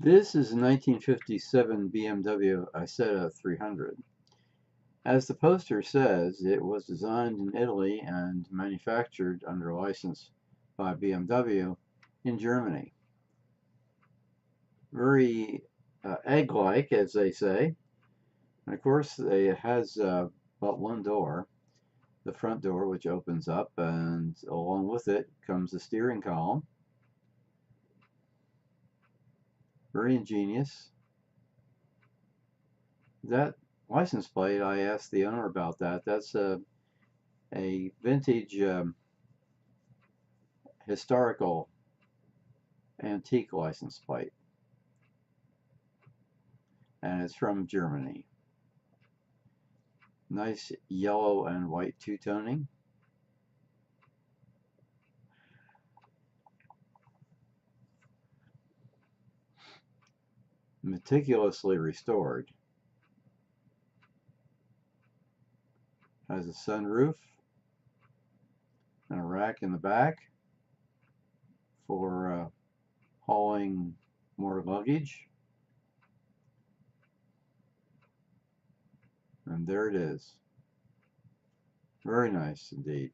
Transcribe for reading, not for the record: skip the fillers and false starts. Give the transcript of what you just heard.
This is a 1957 BMW Isetta 300. As the poster says, it was designed in Italy and manufactured under license by BMW in Germany. Very egg-like, as they say. And of course, it has but one door, the front door, which opens up, and along with it comes the steering column. Very ingenious. That license plate, I asked the owner about that. That's a vintage historical antique license plate, and it's from Germany. Nice yellow and white two-toning. Meticulously restored. Has a sunroof and a rack in the back for hauling more luggage. And there it is. Very nice indeed.